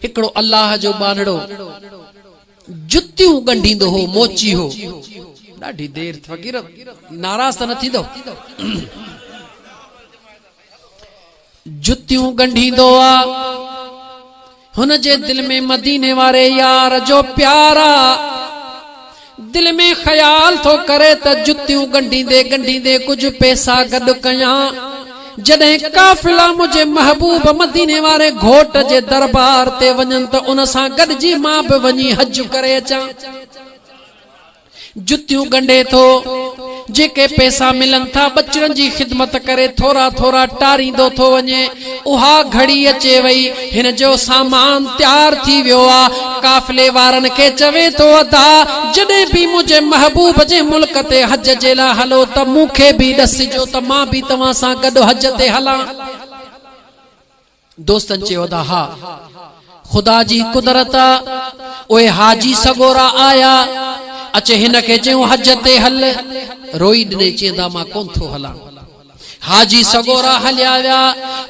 हिकड़ो अल्लाह जो बानड़ो जुतियूं गंढींदो हो, मोची हो। ॾाढी देर फ़कीर नाराज़ त न थींदो। जुतियूं गंढींदो आ, हुन जे दिल में मदीने वारे यार जो प्यारा, दिल में ख्याल थो करे त जुतियूं गंढींदे गंढींदे कुछ पैसा गॾु कयां। जॾहिं काफ़िला मुझे महबूब मदीने वारे घोट जे दरबार ते वञनि त उन सां गॾिजी मां बि वञी हज करे अचां। जुतियूं गंढे थो, जेके पैसा मिलन था बचड़न जी खिदमत करे थोड़ा थोड़ा टारींदो थो वञे। उहा घड़ी अचे वई, हिन जो सामान तैयार थी वियो आ। काफ़िले वारन के चवे तो अदा, जॾहिं भी मुझे महबूब जे मुल्क ते हज जे लाइ हलो त मूंखे भी ॾसिजो त मां भी तव्हां सां गॾु हज ते हलां। दोस्तन चयो अदा हा, खुदा जी कुदरत आ। ओए हाजी सगोरा आया, अचे हिन के चयो हज ते हल। रोई ॾिने चेंदा मां कोन थो हलां। हाजी सगोरा हलिया विया,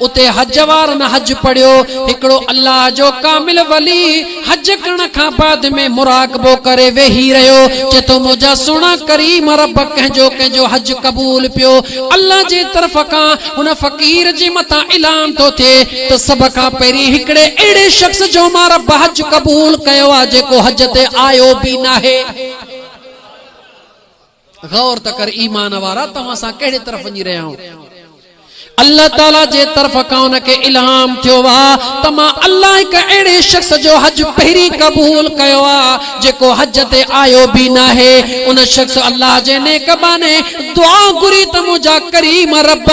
उते हज वारन हज पढ़ियो। हिकड़ो अल्लाह जो कामिल वली हज करण खां बाद में मुराकबो करे वेही रहियो। चेतो मुझा सुणा करीम रब कंहिंजो हज कबूल पियो। अल्लाह जे तरफ खां हुन फ़कीर जे मथां ऐलान तो थिए त सब खां पहिरीं हिकड़े अहिड़े शख्स जो मां रब हज कबूल कयो आ जेको हज ते आयो भी नाहे। गौर त कर ईमान वारा, तव्हां सां कहिड़े तरफ वञी रहिया आहियो। अल्लाह ताला जे तरफ खां उनके इल्हाम थियो आ त मां अल्लाह हिक अहिड़े शख्स जो हज पहिरीं कबूल कयो आ जेको हज ते आयो भी नाहे। उन शख्स अल्लाह जे नेक बाने दुआ घुरी त मुंहिंजा करीम रब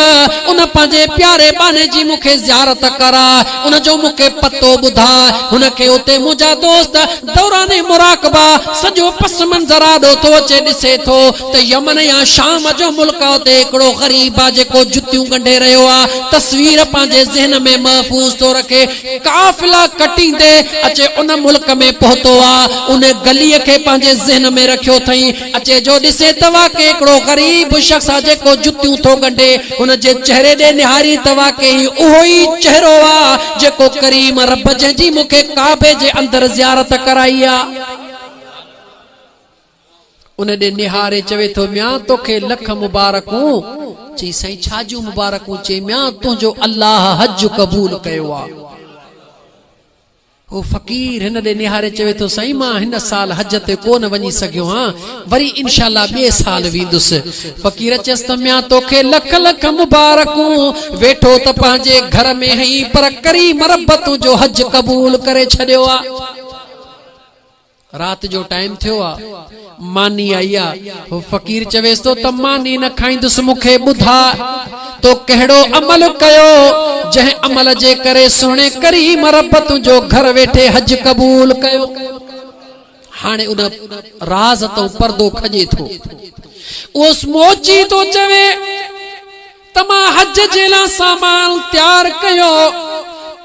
उन पंहिंजे प्यारे बाने जी मूंखे ज़ियारत करा, उन जो मूंखे पतो ॿुधा। हुनखे उते मुंहिंजा दोस्त दौराने मुराकबा सॼो पस मंज़र आॾो थो अचे, ॾिसे थो त यमन या शाम जो मुल्क उते हिकिड़ो ग़रीब आहे जेको जुतियूं गंढे रहियो आ। तस्वीर पंहिंजे ज़हन में महफूज़ थो रखे। काफ़िला कटींदे अचे उन मुल्क में पहुतो आ, उन गलीअ खे पंहिंजे ज़हन में रखियो अथई। अचे जो ॾिसे तव्हां के हिकिड़ो ग़रीब शख्स आहे जेको जुतियूं थो गंढे, हुन जे चेहरे ॾे निहारी तव्हां के उहो ई चेहरो आ जेको करीम रब जंहिंजी मूंखे काबे जे अंदर ज़ियारत कराई आ। उन ॾे निहारे चवे थो म्या तोखे लख मुबारकूं। चई साईं छाजू मुबारकूं? चई म्या तुंहिंजो अल्लाह हज कबूल कयो आ। वो फ़कीर हिन ॾे निहारे चवे थो साईं मां हिन साल हज ते कोन वञी सघियो हां, वरी इंशाअल्लाह ॿिए साल वेंदुसि। फ़कीर चयसि त म्या तोखे लख लख मुबारकूं। वेठो त पंहिंजे घर में हई पर करीम रब तुंहिंजो हज कबूल करे छॾियो आ। रात जो टाइम थियो आ, मानी आई आ। वो फ़कीर चवेस तो त मानी न खाईंदुसि, मूंखे ॿुधा तो कहिड़ो अमल कयो जंहिं अमल जे करे सोने करीम रब तुंहिंजो घर वेठे हज कबूल कयो। हाणे उन राज तो पर्दो खजे थो। उस मोची तो चवे त मां हज जे लाइ सामान तैयार कयो।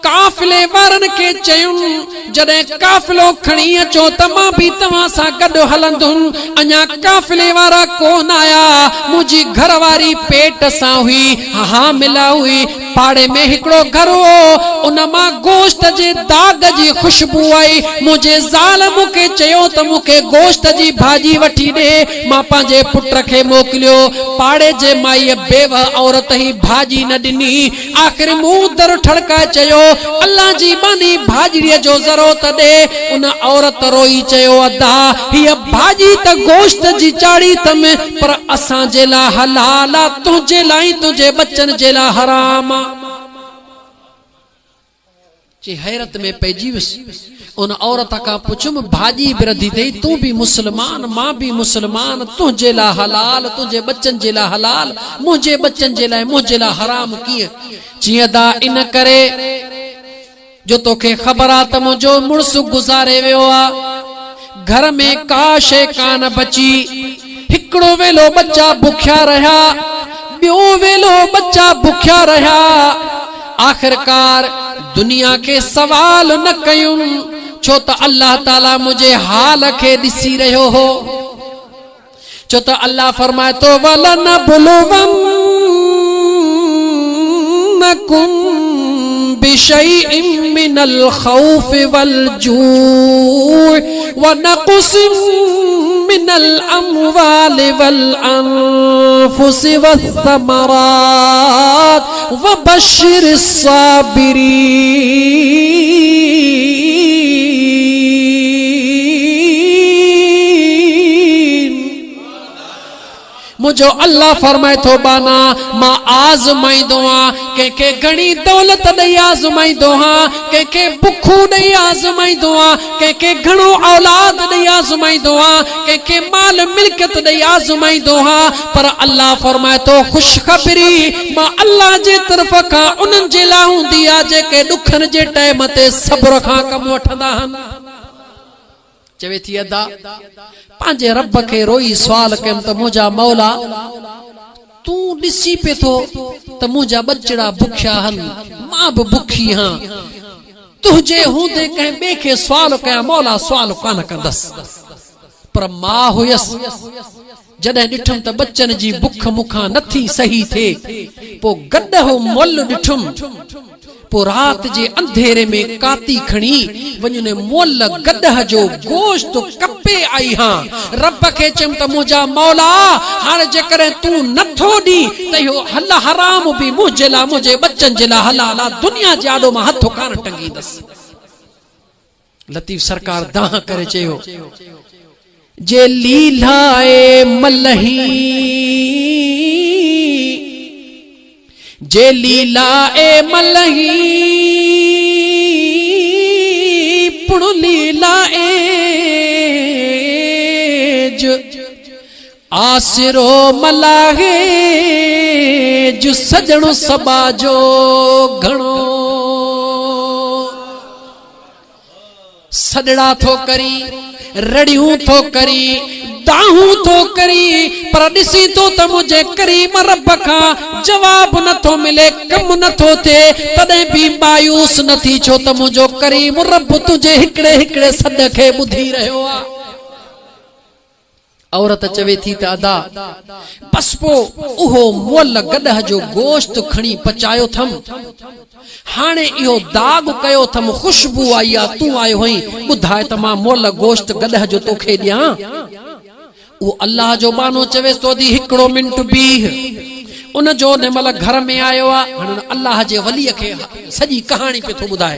काफ़िले वारन के चयुमि जॾहिं काफ़िलो खणी अचो त मां भी तव्हां सां गॾु हलंदुमि। अञा काफ़िले वारा कोन आया। मुंहिंजी घरवारी पेट सां हुई, हा मिला हुई। पाड़े में हिकिड़ो घर हो, उन मां गोश्त जे दाग जी खुशबू आई। मुंहिंजे ज़ाल मूंखे चयो त मूंखे गोश्त जी भाॼी वठी ॾे। मां पंहिंजे पुट खे मोकिलियो। पाड़े जे माईअ बेवा औरत ही भाॼी न ॾिनी। आख़िर मूं दर ठड़काए चयो अल्लाह जी बानी भाॼीअ जो ज़रूरत ॾे। उन औरत रोई चयो अदा हीअ भाॼी त गोश्त जी चाढ़ी तम, पर असां जे लाइ हलाल आ, तुंहिंजे लाइ तुंहिंजे बच्चन जे लाइ हराम आ। ची हैरत में पइजी वियुसि। उन औरत खां पुछुमि भाॼी बि रधी अथई, तूं भी मुस्लमान मां भी मुस्लमान, तुंहिंजे लाइ हलाल तुंहिंजे बच्चन जे लाइ हलाल, मुंहिंजे बच्चन जे लाइ मुंहिंजे लाइ हराम कीअं? चई अदा इन करे जो तोखे ख़बर आ त मुंहिंजो मुड़सु गुज़ारे वियो आ। घर में का शइ कान बची। हिकिड़ो वेलो बच्चा बुखिया रहिया, ॿियो वेलो बच्चा बुखिया रहिया। आख़िरकार दुनिया के सवाल न कयूं छो त अल्लाह ताला मुझे हाल के ॾिसी रहियो हो। छो त अल्लाह फरमाए तो वलन बुलवन्नकुम बिशैइन मिनल खौफ वल जूअ व नक़्सिन मिनल अम्वाल वल अनफुस वस्समरात व बश्शिरिस साबिरीन। मुझो अल्लाह फरमाए थो बाना मां आज़माईंदो आं, कंहिंखे घणी दौलत ॾेई आज़माईंदो आं, कंहिंखे बुखू ॾेई आज़माईंदो आं, कंहिंखे घणो औलाद ॾेई आज़माईंदो आं, कंहिंखे माल मिल्कियत ॾेई आज़माईंदो आं, पर अल्लाह फरमाए थो ख़ुशख़बरी मां अल्लाह जे तरफ़ खां उन्हनि जे लाइ हूंदी आहे जेके ॾुखनि जे टाइम ते सब्र खां कमु वठंदा आहिनि। चवे थी अदा पंहिंजे रब खे रोई सवाल कयमि त मुंहिंजा मौला तू ॾिसी पे थो त मुंहिंजा बचड़ा बुखिया आहिनि, मां बि बुखी आहियां, तुंहिंजे हूंदे कंहिं ॿिए खे सवाल कयां मौला सवाल कान कंदसि। पर मां हुयसि जॾहिं ॾिठुमि त बच्चनि जी बुख मूंखां नथी सही थिए, पोइ गॾु मोल ॾिठुमि, पोइ रात जे अंधेरे में काती खणी वञने मोल गॾह जो गोश्त कपे आई हां। रब खे चयमि त मुंहिंजा मौला हाणे जेकॾहिं तूं नथो ॾी त इहो हल हराम बि मुंहिंजे लाइ मुंहिंजे बच्चनि जे लाइ हलाल आहे, दुनिया जे आॾो मां हथ कान टंगींदसि। लतीफ़ सरकार दाह करे चयो जे लीलाए मलही जे लीला ए मलही पुण लीला एज आसिरो मलाहे जो सजणो सबा जो घणो सडड़ा थो करी रड़ियूं थो करी दाहूं थो करी, पर ॾिसी तो त मुझे करीम रब खां जवाब नथो मिले, कम नथो थे, तॾहिं भी मायूस नथी छो त मुझो करीम रब तुझे हिकड़े हिकड़े सॾ खे ॿुधी रहियो आ। औरत चवे थी त अदा बस पो उहो मोल गॾह जो गोश्त खणी पचायो थम, हाणे इहो दाग कयो थम, खुशबू आई आ, तूं आयो हई, ॿुधाए त मां मोल गोश्त गॾह जो तोखे ॾियां। वो अल्लाह जो बानो चवे तो दी हिकड़ो मिनट बीह, उन जो नेमल घर में आयो आ, अल्लाह जे वलीअ खे सॼी कहानी पे थो ॿुधाए।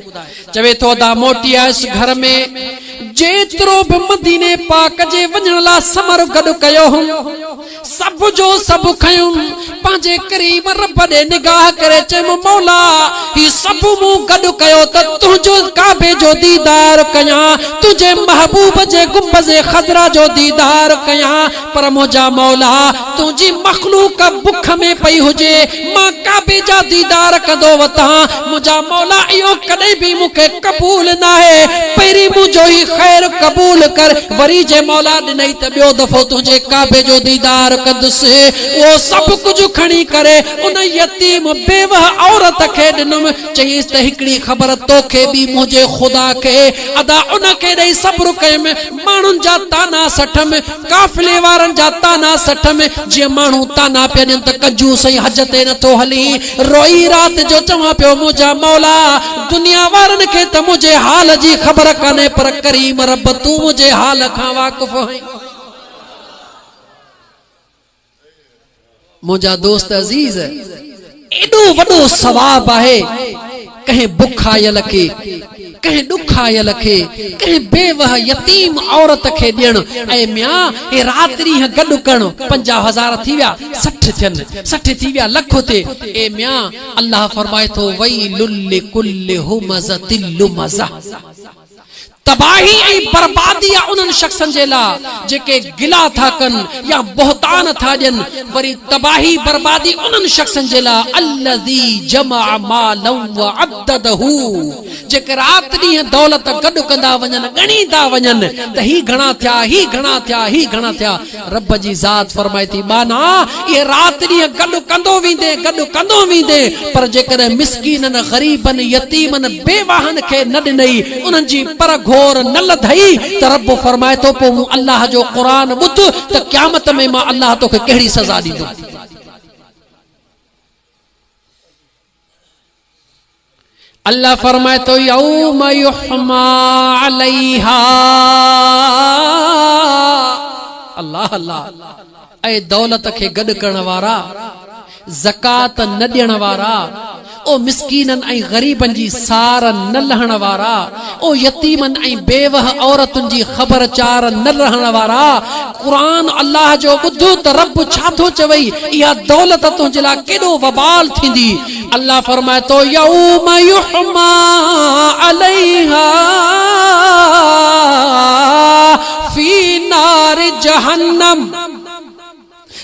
चवे तो दा मोटी आयसि घर में, जेतिरो बि मदीने पाक जे वञण लाइ समर गॾु कयो हुम, सब जो सब खयुम, पंहिंजे करीम रब ॾे निगाह करे चयमि मौला ही सब मूं गॾु कयो त तुंहिंजो काबे जो दीदार कयां, तुंहिंजे महबूब जे गुंबज़ खज़रा जो दीदार कयां, पर मुंहिंजा मौला तुंहिंजी मखलूक बुख में पई हुजे, मां काबे जा दीदार कंदो वतां, मुंहिंजा मौला इहो कॾहिं बि मूंखे क़बूल न आहे, पहिरीं मुंहिंजो ही ख़ैर क़बूल कर, वरी जे मौला ॾिनई त ॿियो दफ़ो तुंहिंजे काबे जो दीदार कंदुसि। उहो सब कुझु खणी करे उन यतीम बेवह औरत खे ॾिनुमि, चईंसि त हिकिड़ी ख़बर तोखे बि मुंहिंजे ख़ुदा खे अदा उन खे ॾेई सब्र कयमि, माण्हुनि जा ताना सठमि, काफ़िले वारनि जा ताना सठमि, जीअं माण्हू ताना पिया ॾियनि त कजू सही हज ते नथो हली, रोई रात जो चवां पियो मुंहिंजा मौला दुनिया वारनि खे त मुंहिंजे हाल जी ख़बर कान्हे, पर करीम रब तूं मुंहिंजे हाल खां वाक़ुफ़ आहीं। मुंहिंजा दोस्त अज़ीज एॾो वॾो सवाब आहे कंहिं बुखायल खे, कंहिं ॾुखायल खे, कंहिं बेवह यतीम औरत खे ॾियणु, ऐं मियां हे राति ॾींहं गॾु करणु, 50,000 थी विया, 60 थियनि, 60 थी विया, लख थिए, ए मियां अल्लाह फरमाए थो वैलुल लिकुल्लि हुमज़तिल लुमज़ा, तबाही ऐं बर्बादी आहे उन्हनि शख़्सनि जे लाइ जेके गिला था कनि या बोहतान था ॾियनि, वरी तबाही बर्बादी उन्हनि शख़्सनि जे लाइ अल्लज़ी जमा मालन व अद्ददहू, जेके राति ॾींहं दौलत गॾु कंदा वञनि, ॻणींदा वञनि त ही घणा थिया, ही घणा थिया, ही घणा थिया। रब जी ज़ात फरमाए थी बाना इहे राति ॾींहं गॾु कंदो वेंदे, गॾु कंदो वेंदे, पर जेकॾहिं मिसकीननि ग़रीबनि यतीमनि बेवाहनि खे न ॾिनई, उन्हनि जी पर घोर न लधई, त रब फरमाए थो पोइ मूं अल्लाह जो क़ुरान ॿुध त क़यामत में मां अल्लाह तोखे कहिड़ी सज़ा ॾींदुमि। अल्लाह फरमाए तो यौम युहमा अलैहा। अल्लाह अल्लाह। ऐ दौलत के गड करण वारा, ज़कात न ॾियण वारा, ओ मिस्कीनन ऐं गरीबन जी सार न लहण वारा, ओ यतीमन ऐं बेवह औरतुन जी ख़बर चार न रहण वारा, कुरान अल्लाह जो ॿुधो त रब छा थो चवई, इहा दौलत तुंहिंजे लाइ केॾो वबाल थींदी। अल्लाह फरमाए तो यौम युहमा अलैहा फी नार जहन्नम।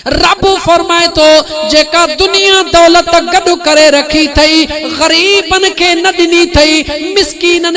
रब फरमाए तो जेका दुनिया दौलत गॾु करे रखी थई, गरीबन के न ॾिनी थई, मिस्कीनन